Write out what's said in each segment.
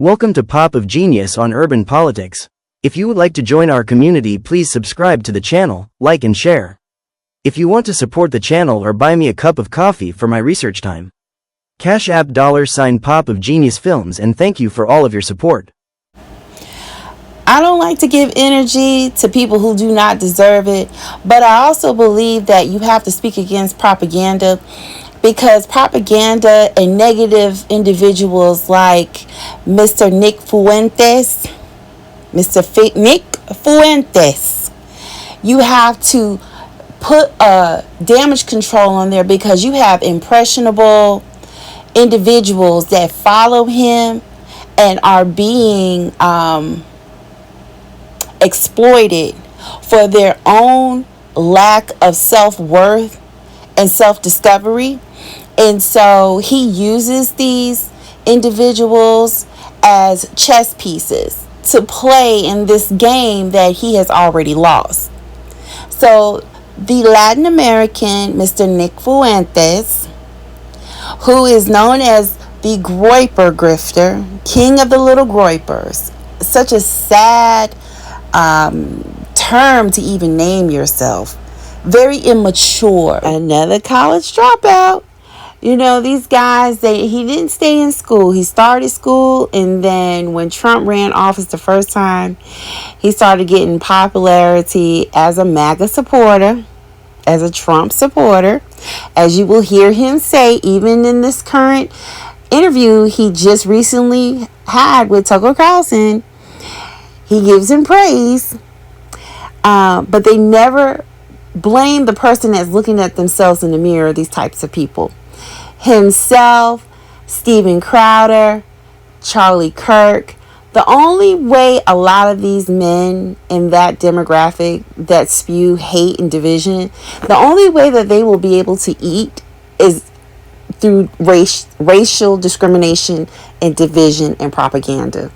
Welcome to Pop of Genius on Urban Politics. If you would like to join our community, please subscribe to the channel, like and share. If you want to support the channel or buy me a cup of coffee for my research time, Cash App $ Pop of Genius Films, and thank you for all of your support. I don't like to give energy to people who do not deserve it, but I also believe that you have to speak against propaganda, because propaganda and negative individuals like Mr. Nick Fuentes, Nick Fuentes, you have to put a damage control on there, because you have impressionable individuals that follow him and are being exploited for their own lack of self-worth and self-discovery. And so he uses these individuals as chess pieces to play in this game that he has already lost. So the Latin American Mr. Nick Fuentes, who is known as the GROYPER Grifter, king of the little groypers, such a sad term to even name yourself. Very immature. Another college dropout. You know, these guys, he didn't stay in school. He started school, and then when Trump ran office the first time, he started getting popularity as a Maga supporter, as a Trump supporter. As you will hear him say, even in this current interview he just recently had with Tucker Carlson, he gives him praise, but they never blame the person that's looking at themselves in the mirror. These types of people, himself, Steven Crowder, Charlie Kirk. The only way a lot of these men in that demographic that spew hate and division, the only way that they will be able to eat is through racial discrimination and division and propaganda.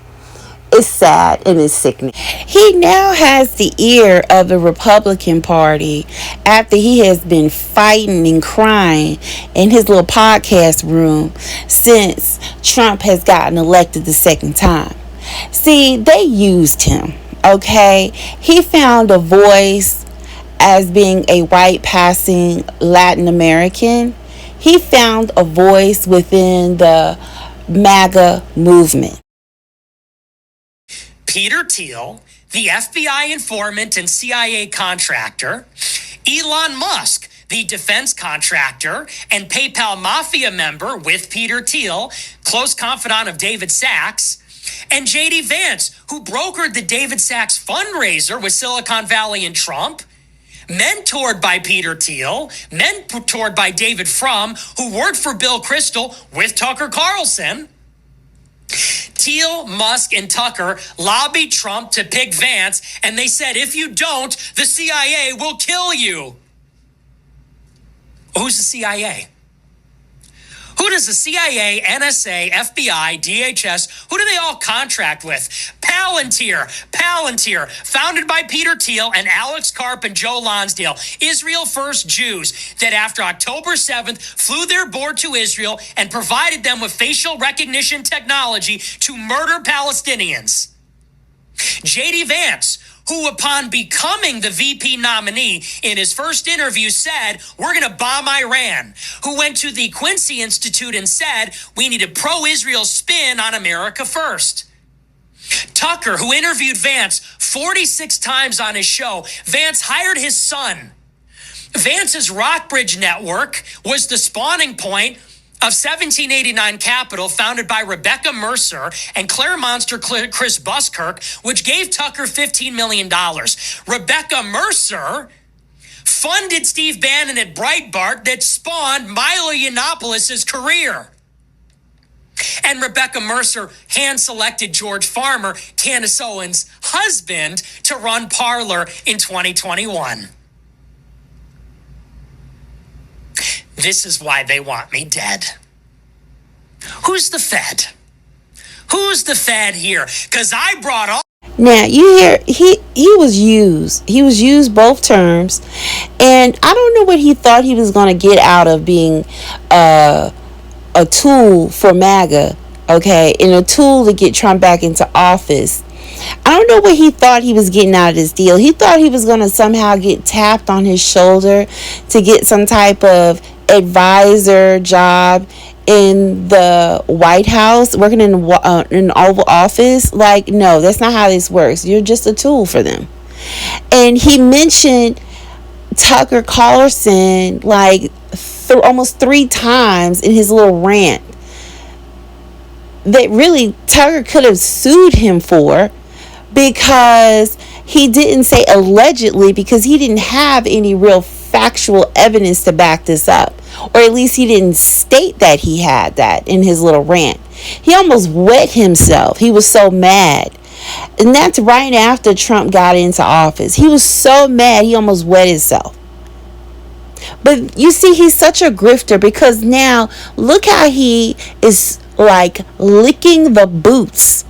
It's sad and it's sickening. He now has the ear of the Republican Party after he has been fighting and crying in his little podcast room since Trump has gotten elected the second time. See, they used him, okay? He found a voice as being a white passing Latin American. He found a voice within the Maga movement. Peter Thiel, the FBI informant and CIA contractor, Elon Musk, the defense contractor and PayPal mafia member with Peter Thiel, close confidant of David Sachs, and J.D. Vance, who brokered the David Sachs fundraiser with Silicon Valley and Trump, mentored by Peter Thiel, mentored by David Frum, who worked for Bill Kristol with Tucker Carlson. Thiel, Musk, and Tucker lobbied Trump to pick Vance, and they said, if you don't, the CIA will kill you. Who's the CIA? Who does the CIA, NSA, FBI, DHS, who do they all contract with? Palantir, founded by Peter Thiel and Alex Karp and Joe Lonsdale, Israel First Jews that after October 7th flew their board to Israel and provided them with facial recognition technology to murder Palestinians. J.D. Vance, who upon becoming the VP nominee in his first interview said, we're going to bomb Iran, who went to the Quincy Institute and said, we need a pro-Israel spin on America first. Tucker, who interviewed Vance 46 times on his show. Vance hired his son. Vance's Rockbridge Network was the spawning point of 1789 Capital, founded by Rebecca Mercer and Claire Monster Chris Buskirk, which gave Tucker $15 million. Rebecca Mercer funded Steve Bannon at Breitbart that spawned Milo Yiannopoulos' career. And Rebecca Mercer hand-selected George Farmer, Candace Owens' husband, to run Parler in 2021. This is why they want me dead. Who's the Fed? Who's the Fed here? Because I brought all... Now, you hear, he was used. He was used both terms. And I don't know what he thought he was going to get out of being a tool for MAGA okay, and a tool to get Trump back into office. I don't know what he thought he was getting out of this deal. He thought he was going to somehow get tapped on his shoulder to get some type of advisor job in the White House, working in an Oval Office. Like, no, that's not how this works. You're just a tool for them. And he mentioned Tucker Carlson like almost 3 times in his little rant that really Tucker could have sued him for, because he didn't say allegedly, because he didn't have any real factual evidence to back this up, or at least he didn't state that he had that in his little rant. He almost wet himself. He was so mad. And that's right after Trump got into office. He was so mad he almost wet himself. But you see, he's such a grifter, because now look how he is like licking the boots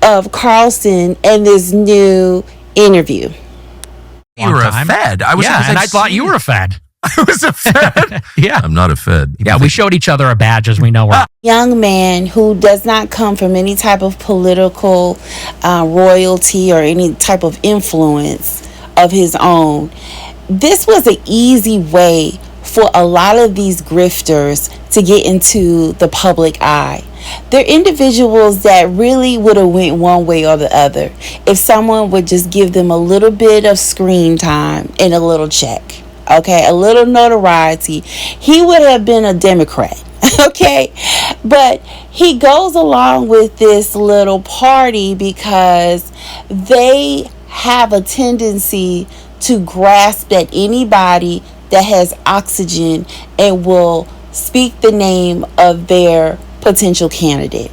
of Carlson in this new interview. You were a Fed. I was, yeah, and I thought you were a Fed. I was a Fed. Yeah. I'm not a Fed. Yeah, we showed each other our badges. We know we're Young man who does not come from any type of political royalty or any type of influence of his own. This was an easy way for a lot of these grifters to get into the public eye. They're individuals that really would have went one way or the other if someone would just give them a little bit of screen time and a little check. Okay, a little notoriety. He would have been a Democrat. Okay, but he goes along with this little party because they have a tendency to grasp at anybody that has oxygen and will speak the name of their potential candidate.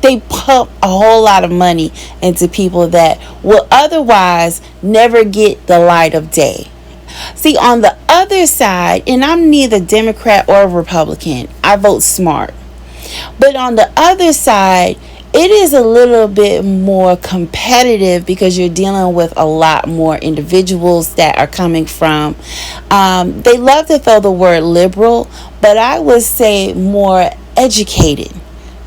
They pump a whole lot of money into people that will otherwise never get the light of day. See, on the other side, and I'm neither Democrat or Republican, I vote smart. But on the other side, it is a little bit more competitive because you're dealing with a lot more individuals that are coming from, they love to throw the word liberal, but I would say more educated.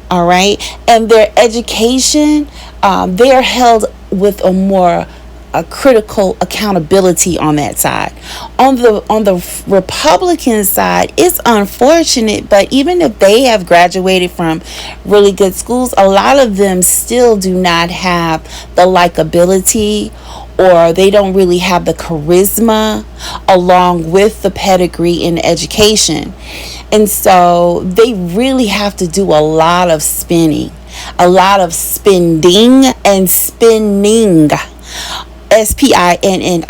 All right. And their education, they're held with a critical accountability on that side. On the Republican side, it's unfortunate, but even if they have graduated from really good schools, a lot of them still do not have the likability, or they don't really have the charisma along with the pedigree in education. And so they really have to do a lot of spinning, a lot of spending and spinning. SPINNING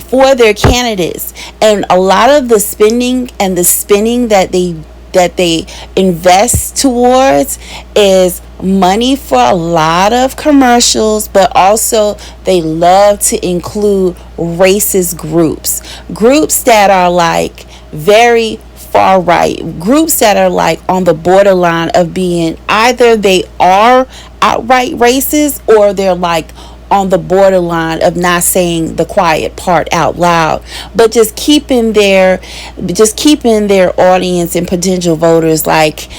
for their candidates. And a lot of the spending and the spinning that they invest towards is money for a lot of commercials, but also they love to include racist groups that are like very far right, groups that are like on the borderline of being either they are outright racist or they're like on the borderline of not saying the quiet part out loud, but just keeping their audience and potential voters like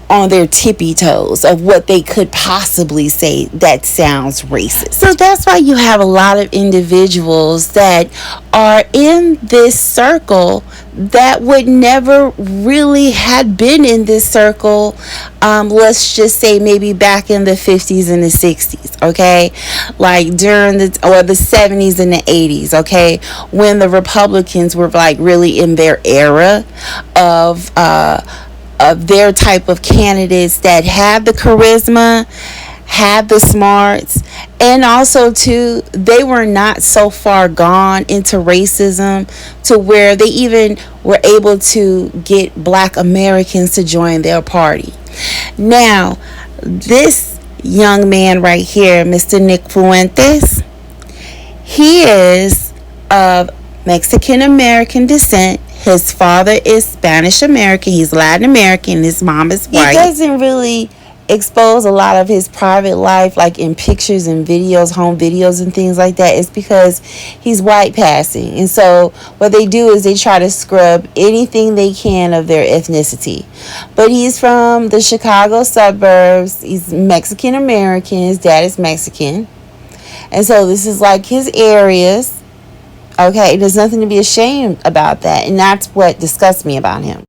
on their tippy toes of what they could possibly say that sounds racist. So that's why you have a lot of individuals that are in this circle that would never really had been in this circle, let's just say maybe back in the 50s and the 60s, okay? Like during the 70s and the 80s, okay? When the Republicans were like really in their era of their type of candidates that had the charisma, had the smarts, and also too, they were not so far gone into racism to where they even were able to get Black Americans to join their party. Now, this young man right here, Mr. Nick Fuentes, he is of Mexican American descent. His father is Spanish American. He's Latin American. His mom is white. He doesn't really expose a lot of his private life, like in pictures and videos, home videos and things like that, is because he's white passing. And so what they do is they try to scrub anything they can of their ethnicity. But he's from the Chicago suburbs. He's Mexican American. His dad is Mexican. And so this is like his areas. Okay, there's nothing to be ashamed about that. And that's what disgusts me about him.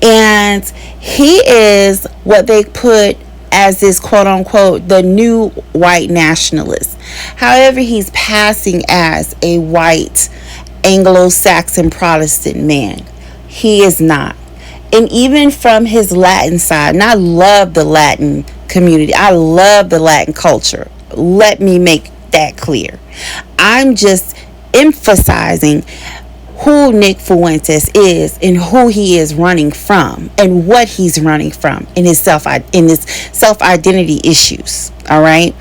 And he is what they put as this quote unquote the new white nationalist. However, he's passing as a white Anglo-Saxon Protestant man. He is not. And even from his Latin side, and I love the Latin community, I love the Latin culture. Let me make that clear. I'm just emphasizing who Nick Fuentes is and who he is running from and what he's running from in his self-identity issues. All right.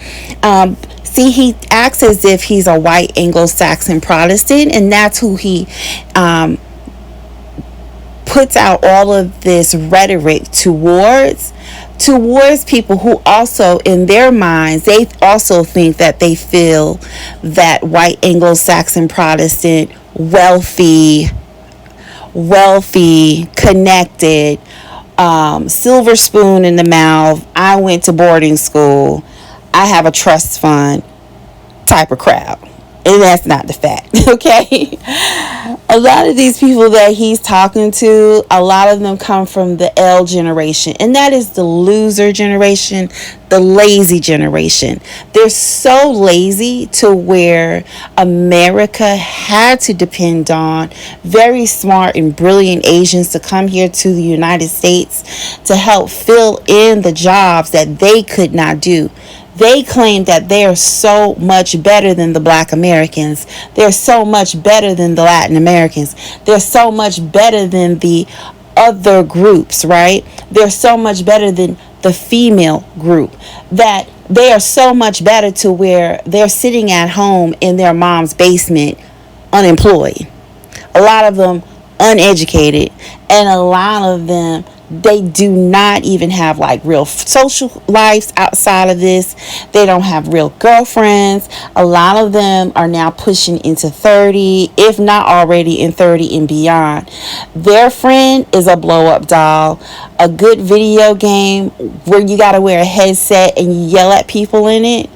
See, he acts as if he's a white Anglo-Saxon Protestant, and that's who he puts out all of this rhetoric towards people who also, in their minds, they also think that they feel that white Anglo-Saxon Protestant, wealthy, connected, silver spoon in the mouth, I went to boarding school, I have a trust fund type of crowd. And that's not the fact, okay? A lot of these people that he's talking to, a lot of them come from the L generation. And that is the loser generation, the lazy generation. They're so lazy to where America had to depend on very smart and brilliant Asians to come here to the United States to help fill in the jobs that they could not do. They claim that they are so much better than the Black Americans. They're so much better than the Latin Americans. They're so much better than the other groups, right? They're so much better than the female group. That they are so much better to where they're sitting at home in their mom's basement unemployed. A lot of them uneducated, and a lot of them, they do not even have like real social lives outside of this. They don't have real girlfriends. A lot of them are now pushing into 30, if not already in 30 and beyond. Their friend is a blow up doll, a good video game where you got to wear a headset and you yell at people in it,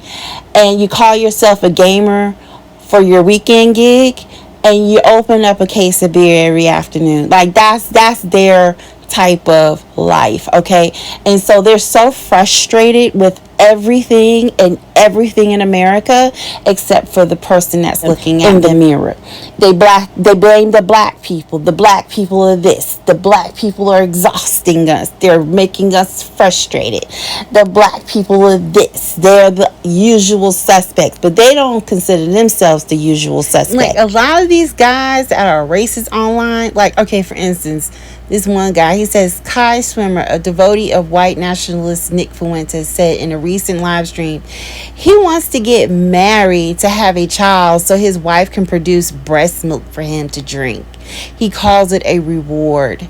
and you call yourself a gamer for your weekend gig, and you open up a case of beer every afternoon. Like that's their type of life, okay? And so they're so frustrated with everything in America except for the person that's looking in the mirror. They blame the black people. The black people are this. The black people are exhausting us. They're making us frustrated. The black people are this. They're the usual suspects, but they don't consider themselves the usual suspects. Like a lot of these guys that are racist online, like, okay, for instance, this one guy, he says, Kai Swimmer, a devotee of white nationalist Nick Fuentes, said in a recent live stream, he wants to get married to have a child so his wife can produce breast milk for him to drink. He calls it a reward.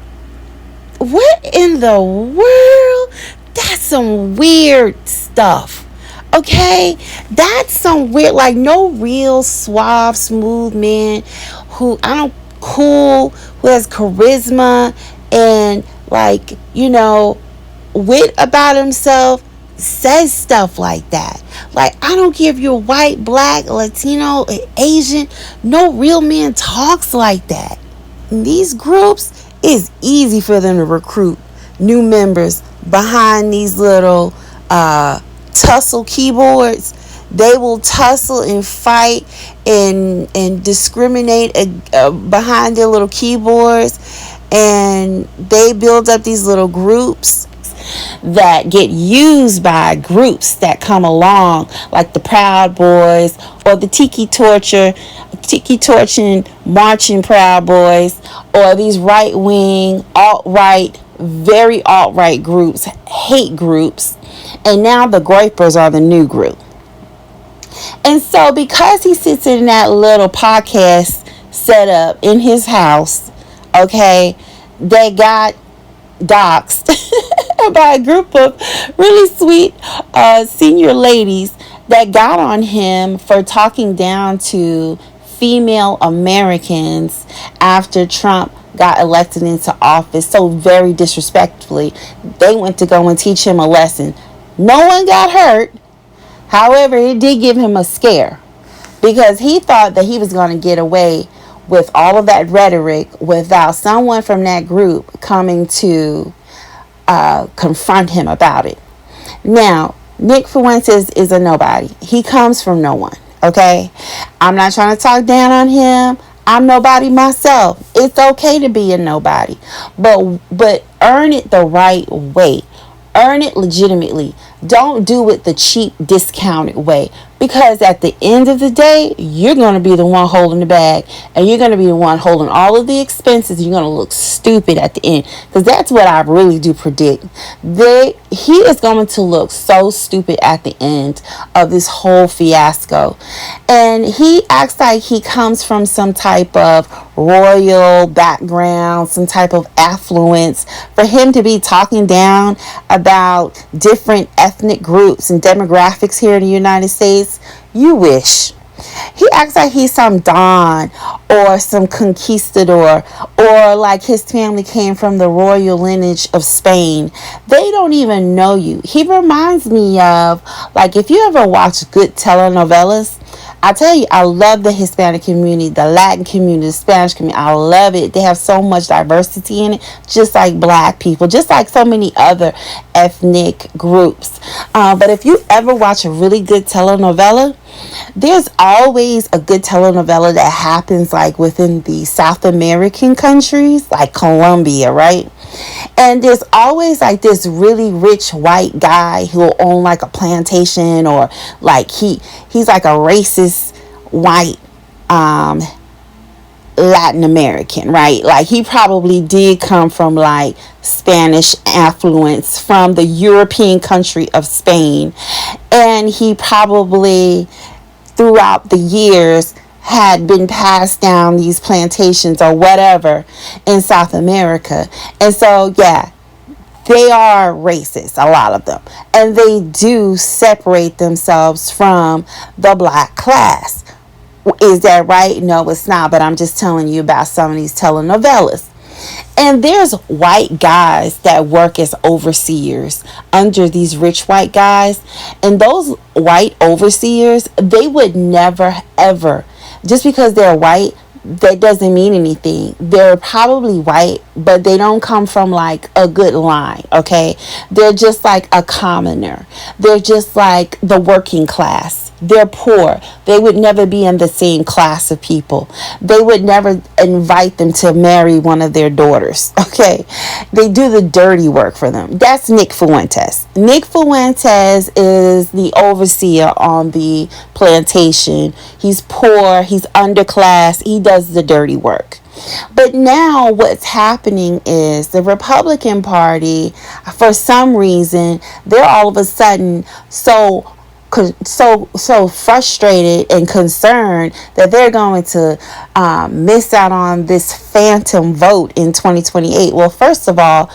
What in the world? That's some weird stuff. Okay? That's some weird, like no real suave, smooth man who who has charisma and like, you know, wit about himself says stuff like that. Like, I don't care if you're white, black, Latino, Asian, no real man talks like that. In these groups, it's easy for them to recruit new members behind these little tussle keyboards. They will tussle and fight and discriminate behind their little keyboards, and they build up these little groups that get used by groups that come along, like the Proud Boys or the tiki torching marching Proud Boys, or these right-wing, alt-right, very alt-right groups, hate groups, and now the GROYPERs are the new group. And so because he sits in that little podcast set up in his house, okay, they got doxxed by a group of really sweet senior ladies that got on him for talking down to female Americans after Trump got elected into office so very disrespectfully. They went to go and teach him a lesson. No one got hurt. However, it did give him a scare because he thought that he was going to get away with all of that rhetoric without someone from that group coming to confront him about it. Now, Nick Fuentes is a nobody. He comes from no one, okay? I'm not trying to talk down on him. I'm nobody myself. It's okay to be a nobody, but earn it the right way. Earn it legitimately. Don't do it the cheap, discounted way. Because at the end of the day, you're going to be the one holding the bag. And you're going to be the one holding all of the expenses. You're going to look stupid at the end. Because that's what I really do predict. He is going to look so stupid at the end of this whole fiasco. And he acts like he comes from some type of royal background, some type of affluence. For him to be talking down about different ethnic groups and demographics here in the United States, you wish. He acts like he's some Don or some conquistador, or like his family came from the royal lineage of Spain. They don't even know you. He reminds me of, like, if you ever watch good telenovelas, I tell you, I love the Hispanic community, the Latin community, the Spanish community. I love it. They have so much diversity in it, just like black people, just like so many other ethnic groups. But if you ever watch a really good telenovela, there's always a good telenovela that happens like within the South American countries, like Colombia, right? And there's always like this really rich white guy who will own like a plantation, or like he's like a racist white Latin American, right? Like he probably did come from like Spanish affluence from the European country of Spain, and he probably throughout the years had been passed down these plantations or whatever in South America. And so yeah, they are racist, a lot of them, and they do separate themselves from the black class. Is that right? No, it's not, but I'm just telling you about some of these telenovelas. And there's white guys that work as overseers under these rich white guys. And those white overseers, they would never, ever, just because they're white, that doesn't mean anything. They're probably white, but they don't come from like a good line, okay? They're just like a commoner. They're just like the working class. They're poor. They would never be in the same class of people. They would never invite them to marry one of their daughters, okay? They do the dirty work for them. That's Nick Fuentes. Nick Fuentes is the overseer on the plantation. He's poor. He's underclass. He does the dirty work. But now what's happening is the Republican Party, for some reason, they're all of a sudden so frustrated and concerned that they're going to miss out on this phantom vote in 2028. Well, first of all,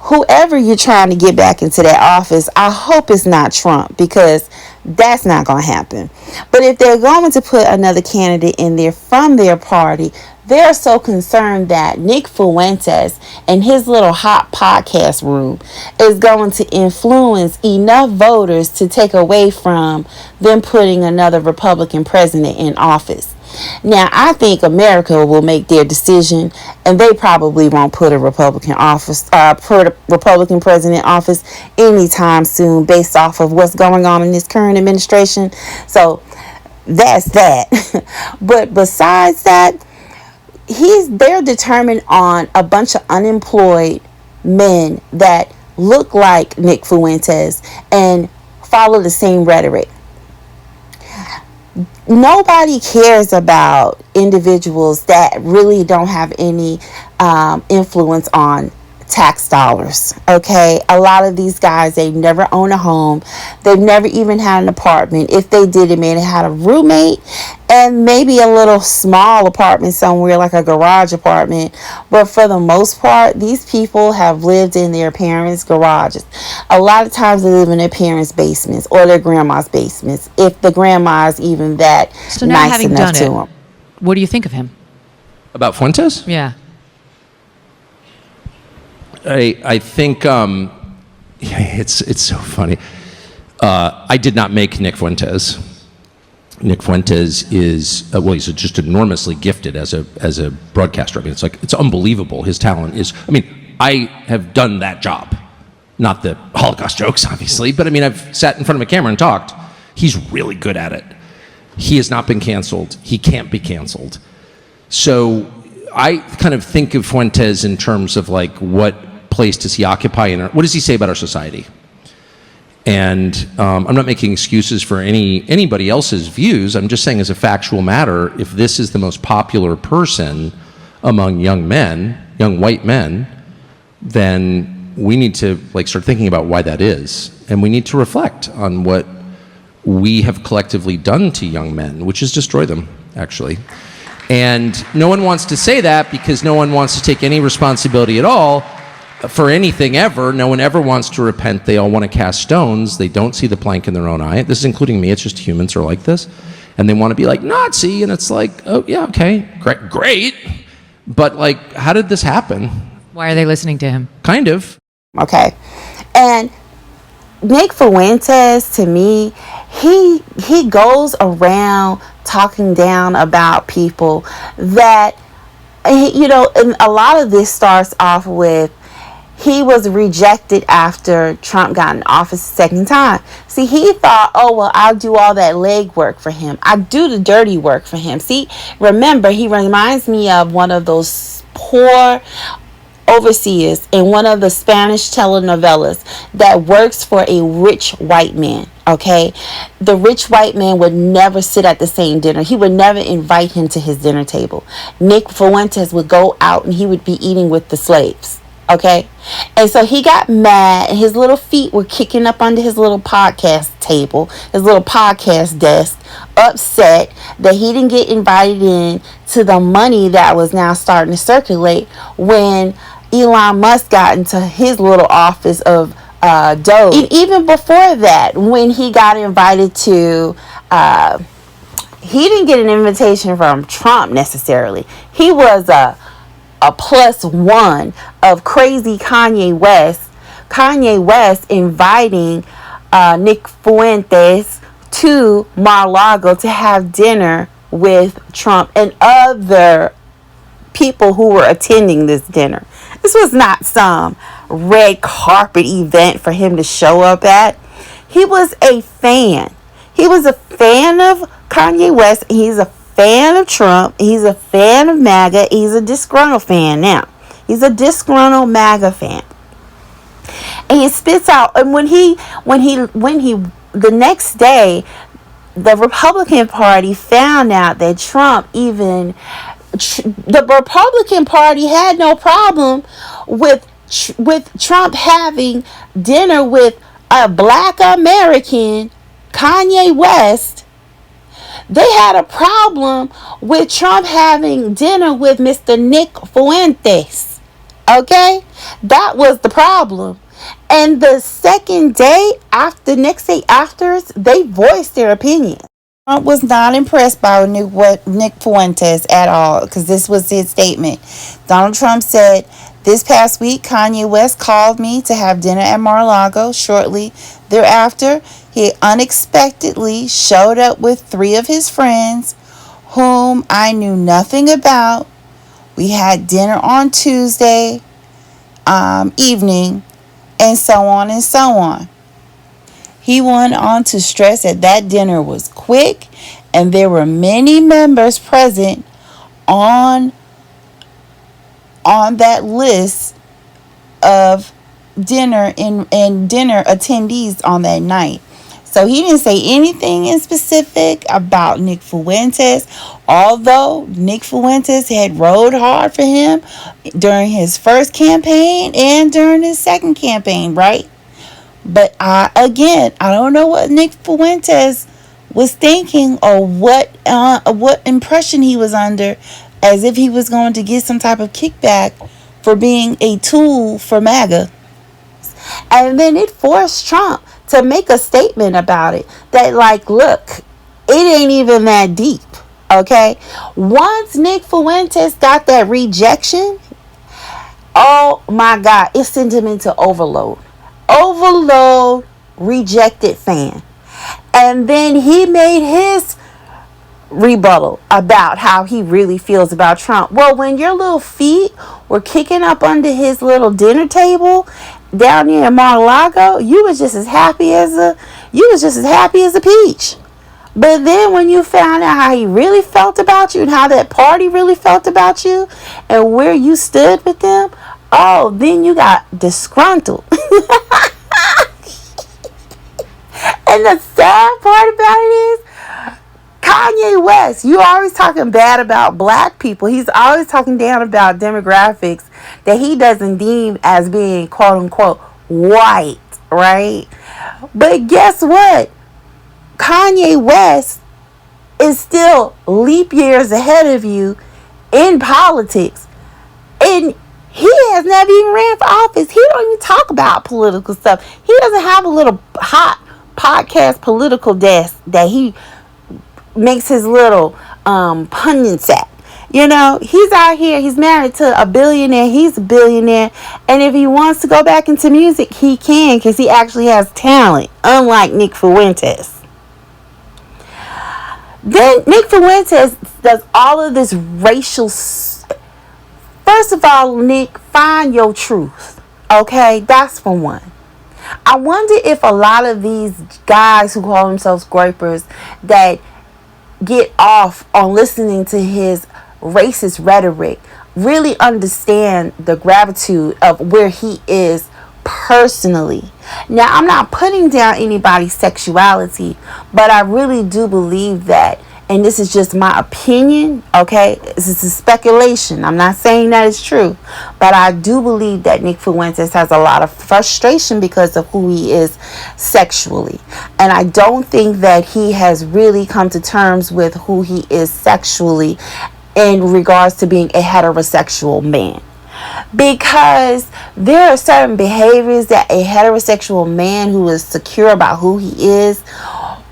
whoever you're trying to get back into that office, I hope it's not Trump, because that's not going to happen. But if they're going to put another candidate in there from their party, they're so concerned that Nick Fuentes and his little hot podcast room is going to influence enough voters to take away from them putting another Republican president in office. Now, I think America will make their decision, and they probably won't put a Republican Republican president in office anytime soon, based off of what's going on in this current administration. So that's that. But besides that, they're determined on a bunch of unemployed men that look like Nick Fuentes and follow the same rhetoric. Nobody cares about individuals that really don't have any influence on tax dollars, okay? A lot of these guys, they've never owned a home. They've never even had an apartment. If they did, they may have had a roommate, and maybe a little small apartment somewhere, like a garage apartment. But for the most part, these people have lived in their parents' garages. A lot of times they live in their parents' basements or their grandma's basements, if the grandma is even that So now, nice having enough done to it, them. what do you think of him? About Fuentes? Yeah. I think it's so funny. I did not make Nick Fuentes. Nick Fuentes is well, he's just enormously gifted as a broadcaster. I mean, it's unbelievable. His talent is. I mean, I have done that job, not the Holocaust jokes, obviously, but I mean, I've sat in front of a camera and talked. He's really good at it. He has not been canceled. He can't be canceled. So I kind of think of Fuentes in terms of like, what place does he occupy in what does he say about our society? And I'm not making excuses for anybody else's views. I'm just saying, as a factual matter, if this is the most popular person among young men, young white men, then we need to like start thinking about why that is, and we need to reflect on what we have collectively done to young men, which is destroy them, actually. And no one wants to say that because no one wants to take any responsibility at all for anything ever. No one ever wants to repent. They all want to cast stones. They don't see the plank in their own eye. This is including me. It's just humans are like this. And they want to be like, Nazi. And it's like, oh, yeah, okay, great. But like, how did this happen? Why are they listening to him? Kind of. Okay. And Nick Fuentes, to me, he goes around talking down about people that, you know, and a lot of this starts off with, he was rejected after Trump got in office the second time. See, he thought, oh, well, I'll do all that leg work for him. I do the dirty work for him. See, remember, he reminds me of one of those poor overseers in one of the Spanish telenovelas that works for a rich white man. Okay, the rich white man would never sit at the same dinner. He would never invite him to his dinner table. Nick Fuentes would go out and he would be eating with the slaves. Okay, and so he got mad and his little feet were kicking up under his little podcast table, his little podcast desk, upset that he didn't get invited in to the money that was now starting to circulate when Elon Musk got into his little office of Doge. And even before that, when he got invited to, he didn't get an invitation from Trump necessarily. He was a plus one of crazy Kanye West. Kanye West inviting Nick Fuentes to Mar-a-Lago to have dinner with Trump and other people who were attending this dinner. This was not some red carpet event for him to show up at. He was a fan. He was a fan of Kanye West. He's a fan of Trump. He's a fan of Maga. He's a disgruntled fan now. He's a disgruntled Maga fan. And he spits out, and when he the next day, the Republican Party found out that Trump even, the Republican Party had no problem with Trump having dinner with a black American, Kanye West. They had a problem with Trump having dinner with Mr. Nick Fuentes. Okay? That was the problem. And the second day after, next day afterwards, they voiced their opinion. Trump was not impressed by Nick Fuentes at all, because this was his statement. Donald Trump said, this past week, Kanye West called me to have dinner at Mar-a-Lago. Shortly thereafter, he unexpectedly showed up with 3 of his friends whom I knew nothing about. We had dinner on Tuesday evening, and so on and so on. He went on to stress that dinner was quick and there were many members present on that list of dinner and dinner attendees on that night. So he didn't say anything in specific about Nick Fuentes, although Nick Fuentes had rode hard for him during his first campaign and during his second campaign, right? But I don't know what Nick Fuentes was thinking, or what impression he was under, as if he was going to get some type of kickback for being a tool for Maga. And then it forced Trump to make a statement about it that, like, look, it ain't even that deep. Okay, once Nick Fuentes got that rejection, oh my God, it sent him into overload. Overload, rejected fan. And then he made his rebuttal about how he really feels about Trump. Well, when your little feet were kicking up under his little dinner table down near in Mar-a-Lago, you was just as happy as a peach. But then when you found out how he really felt about you and how that party really felt about you and where you stood with them, oh, then you got disgruntled. And the sad part about it is, Kanye West, you always talking bad about black people. He's always talking down about demographics that he doesn't deem as being quote unquote white, right? But guess what? Kanye West is still leap years ahead of you in politics. And he has never even ran for office. He don't even talk about political stuff. He doesn't have a little hot podcast political desk that he makes his little pundits at. You know, he's out here, he's married to a billionaire, he's a billionaire, and if he wants to go back into music, he can, because he actually has talent, unlike Nick Fuentes. Then Nick Fuentes does all of this racial. First of all, Nick, find your truth. Okay, that's for one. I wonder if a lot of these guys who call themselves groypers that get off on listening to his racist rhetoric really understand the gratitude of where he is personally. Now, I'm not putting down anybody's sexuality, but I really do believe that, and this is just my opinion, okay? This is a speculation. I'm not saying that it's true, but I do believe that Nick Fuentes has a lot of frustration because of who he is sexually. And I don't think that he has really come to terms with who he is sexually in regards to being a heterosexual man. Because there are certain behaviors that a heterosexual man who is secure about who he is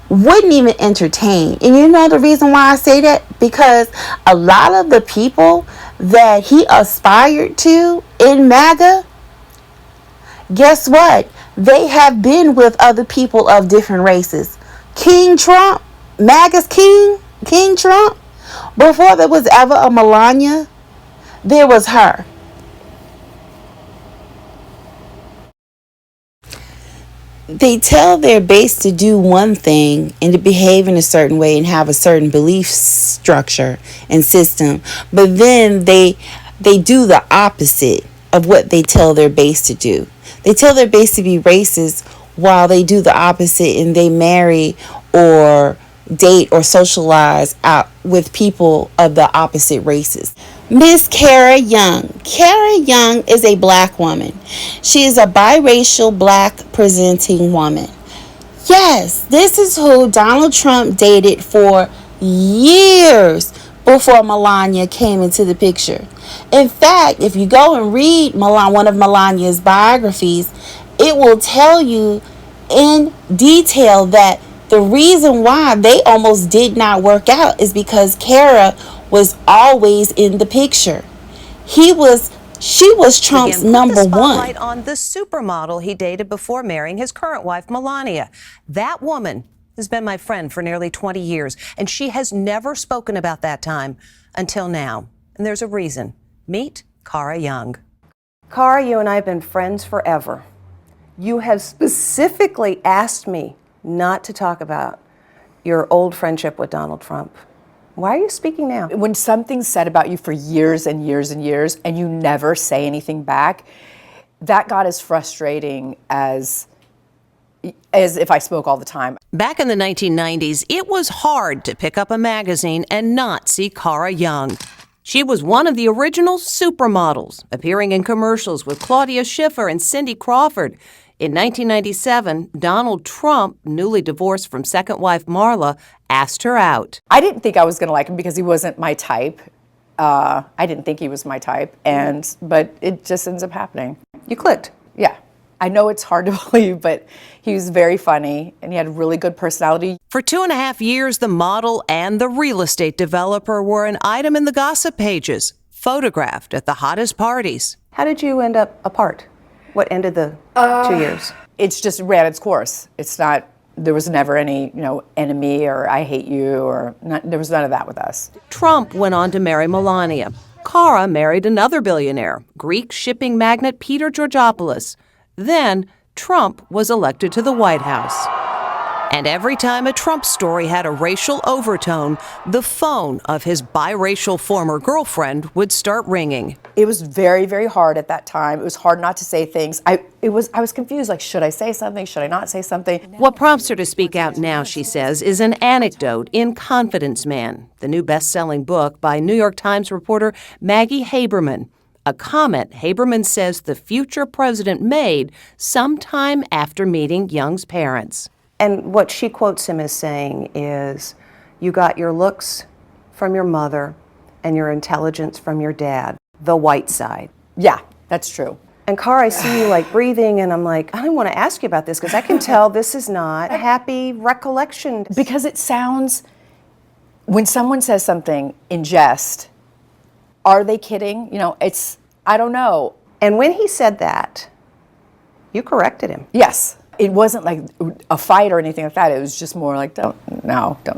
wouldn't even entertain. And you know the reason why I say that? Because a lot of the people that he aspired to in MAGA, guess what? They have been with other people of different races. King Trump, MAGA's King Trump, before there was ever a Melania, there was her. They tell their base to do one thing and to behave in a certain way and have a certain belief structure and system, but then they do the opposite of what they tell their base to do. They tell their base to be racist while they do the opposite, and they marry or date or socialize out with people of the opposite races. Miss Kara Young. Kara Young is a black woman. She is a biracial black presenting woman. Yes, this is who Donald Trump dated for years before Melania came into the picture. In fact, if you go and read one of Melania's biographies, it will tell you in detail that the reason why they almost did not work out is because Kara was always in the picture. She was Trump's number one. Spotlight on the supermodel he dated before marrying his current wife, Melania. That woman has been my friend for nearly 20 years, and she has never spoken about that time until now. And there's a reason. Meet Kara Young. Kara, you and I have been friends forever. You have specifically asked me not to talk about your old friendship with Donald Trump. Why are you speaking now? When something's said about you for years and years and years and you never say anything back, that got as frustrating as if I spoke all the time. Back in the 1990s, it was hard to pick up a magazine and not see Kara Young. She was one of the original supermodels, appearing in commercials with Claudia Schiffer and Cindy Crawford. In 1997, Donald Trump, newly divorced from second wife Marla, asked her out. I didn't think I was going to like him because he wasn't my type. I didn't think he was my type, but it just ends up happening. You clicked. Yeah. I know it's hard to believe, but he was very funny and he had a really good personality. For 2.5 years, the model and the real estate developer were an item in the gossip pages, photographed at the hottest parties. How did you end up apart? What ended the 2 years? It's just ran its course. It's not, there was never any, enemy or I hate you there was none of that with us. Trump went on to marry Melania. Cara married another billionaire, Greek shipping magnate Peter Georgopoulos. Then Trump was elected to the White House. And every time a Trump story had a racial overtone, the phone of his biracial former girlfriend would start ringing. It was very, very hard at that time. It was hard not to say things. I was confused, like, should I say something? Should I not say something? What prompts her to speak out now, she says, is an anecdote in Confidence Man, the new best-selling book by New York Times reporter Maggie Haberman. A comment Haberman says the future president made sometime after meeting Young's parents. And what she quotes him as saying is, you got your looks from your mother and your intelligence from your dad, the white side. Yeah, that's true. And Cara, I see you like breathing, and I'm like, I don't want to ask you about this because I can tell this is not a happy recollection. Because it sounds, when someone says something in jest, are they kidding? I don't know. And when he said that, you corrected him. Yes. It wasn't like a fight or anything like that. It was just more like, don't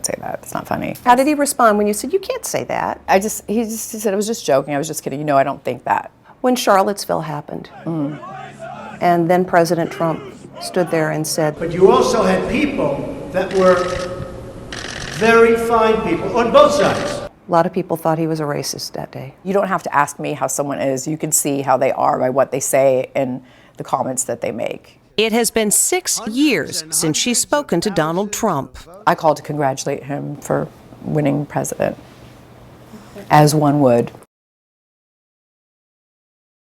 say that. It's not funny. How did he respond when you said, you can't say that? He said, I was just joking. I was just kidding. I don't think that. When Charlottesville happened, and then President Trump stood there and said, but you also had people that were very fine people on both sides. A lot of people thought he was a racist that day. You don't have to ask me how someone is. You can see how they are by what they say and the comments that they make. It has been 6 years since she's spoken to Donald Trump. I called to congratulate him for winning president, as one would.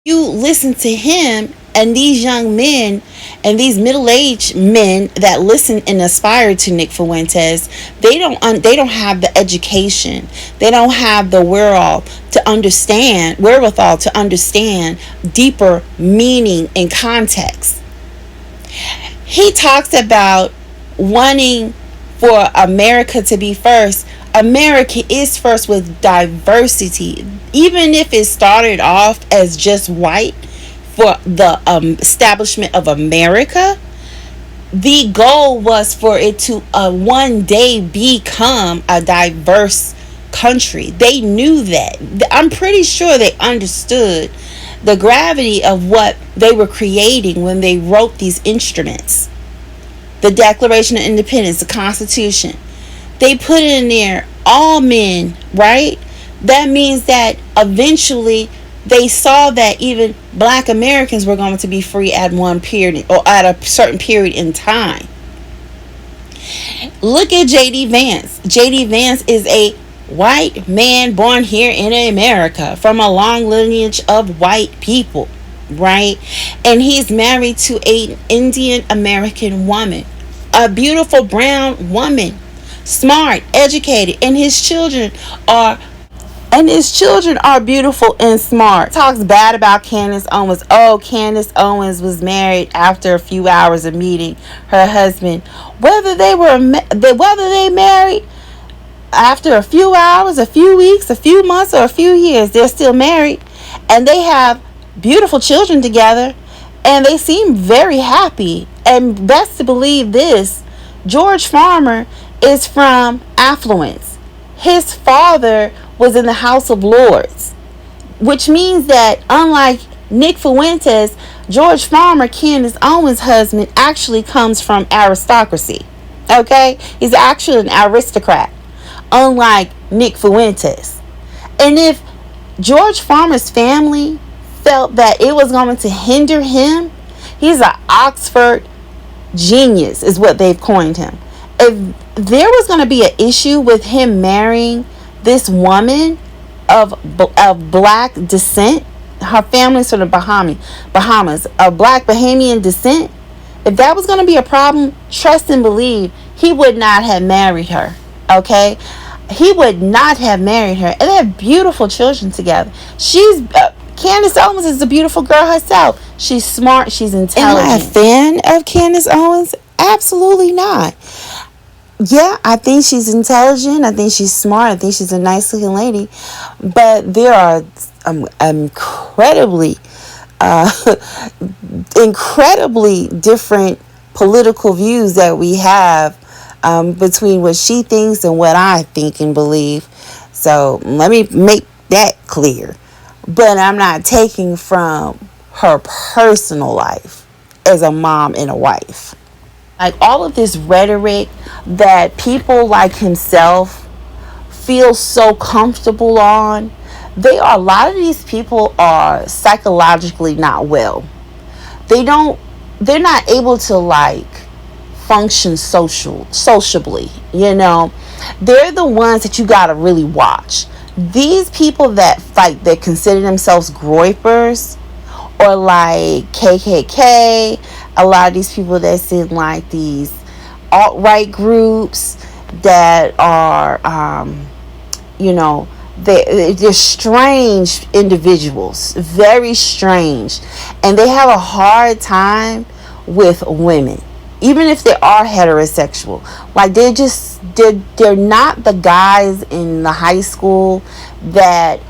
You listen to him and these young men and these middle-aged men that listen and aspire to Nick Fuentes, they don't have the education. They don't have the wherewithal to understand deeper meaning and context. He talks about wanting for America to be first. America is first with diversity. Even if it started off as just white for the establishment of America, the goal was for it to one day become a diverse country. They knew that. I'm pretty sure they understood the gravity of what they were creating when they wrote these instruments. The Declaration of Independence, the Constitution. They put in there all men, right? That means that eventually they saw that even Black Americans were going to be free at one period or at a certain period in time. Look at J.D. Vance. J.D. Vance is a white man born here in America from a long lineage of white people, right? And he's married to an Indian American woman, a beautiful brown woman, smart, educated, and his children are beautiful and smart. Talks bad about Candace Owens. Oh, Candace Owens was married after a few hours of meeting her husband. Whether they married after a few hours, a few weeks, a few months, or a few years, they're still married, and they have beautiful children together, and they seem very happy. And best to believe this, George Farmer is from affluence. His father was in the House of Lords, which means that unlike Nick Fuentes, George Farmer, Candace Owens' husband, actually comes from aristocracy. Okay? He's actually an aristocrat, unlike Nick Fuentes. And if George Farmer's family felt that it was going to hinder him, he's an Oxford genius, is what they've coined him. If there was going to be an issue with him marrying this woman of black descent, her family's from the Bahamas, of black Bahamian descent, If that was going to be a problem, trust and believe he would not have married her. Okay? He would not have married her. And they have beautiful children together. Candace Owens is a beautiful girl herself. She's smart. She's intelligent. Am I a fan of Candace Owens? Absolutely not. Yeah, I think she's intelligent. I think she's smart. I think she's a nice looking lady. But there are incredibly different political views that we have between what she thinks and what I think and believe. So let me make that clear. But I'm not taking from her personal life as a mom and a wife. Like all of this rhetoric that people like himself feel so comfortable on, a lot of these people are psychologically not well. They're not able to like function sociably, you know. They're the ones that you gotta really watch. These people that consider themselves GROYPERs or like KKK, a lot of these people that's in like these alt-right groups that are, they're strange individuals, very strange, and they have a hard time with women, even if they are heterosexual. Like they're not the guys in the high school that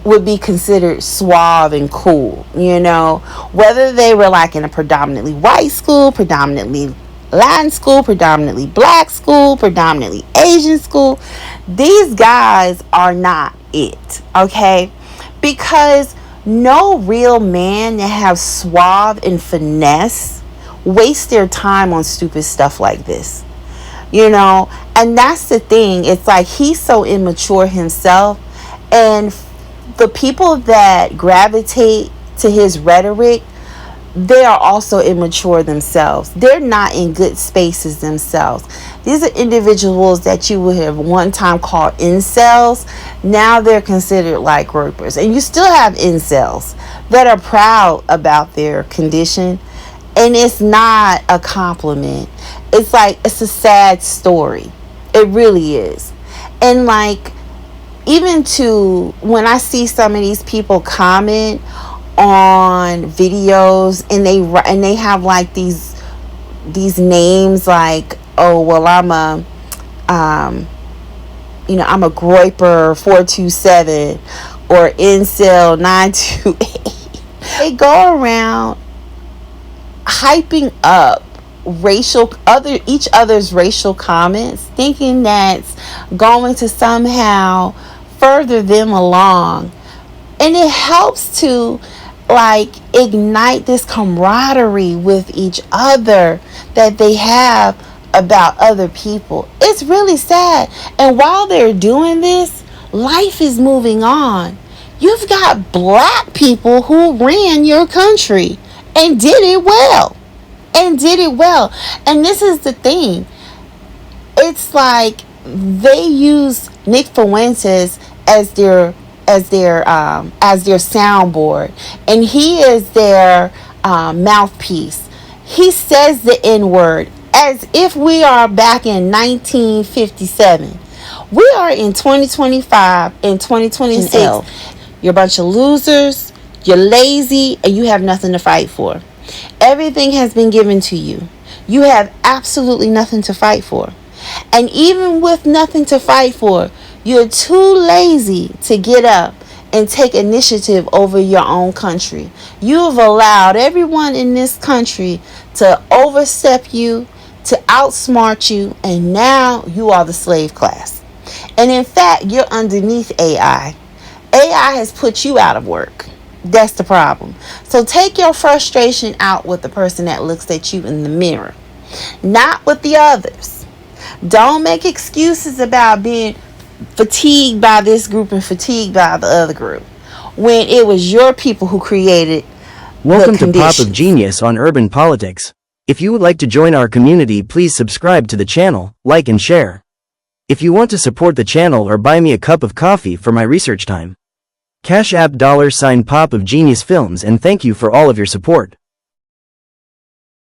would be considered suave and cool, you know, whether they were like in a predominantly white school, predominantly Latin school, predominantly black school, predominantly Asian school. These guys are not it, okay? Because no real man that have suave and finesse waste their time on stupid stuff like this, you know. And that's the thing. It's like he's so immature himself, and the people that gravitate to his rhetoric, they are also immature themselves. They're not in good spaces themselves. These are individuals that you would have one time called incels. Now they're considered like GROYPERs. And you still have incels that are proud about their condition. And it's not a compliment. It's a sad story. It really is. And like, even to when I see some of these people comment on videos and they have like these names like, oh well, I'm a GROYPER 427 or incel 928. They go around hyping up each other's racial comments, thinking that's going to somehow further them along, and it helps to like ignite this camaraderie with each other that they have about other people. It's really sad. And while they're doing this, life is moving on. You've got black people who ran your country and did it well. And this is the thing. It's like they use Nick Fuentes as their soundboard, and he is their mouthpiece. He says the N-word as if we are back in 1957. We are in 2025 and 2026. You're a bunch of losers, you're lazy, and you have nothing to fight for. Everything has been given to you. You have absolutely nothing to fight for. And even with nothing to fight for, you're too lazy to get up and take initiative over your own country. You have allowed everyone in this country to overstep you, to outsmart you, and now you are the slave class. And in fact, you're underneath AI. AI has put you out of work. That's the problem. So take your frustration out with the person that looks at you in the mirror, not with the others. Don't make excuses about being fatigued by this group and fatigued by the other group when it was your people who created Welcome the to conditions. Pop of Genius on Urban Politics. If you would like to join our community, please subscribe to the channel, like and share. If you want to support the channel or buy me a cup of coffee for my research time, Cash App $Pop of Genius Films, and thank you for all of your support.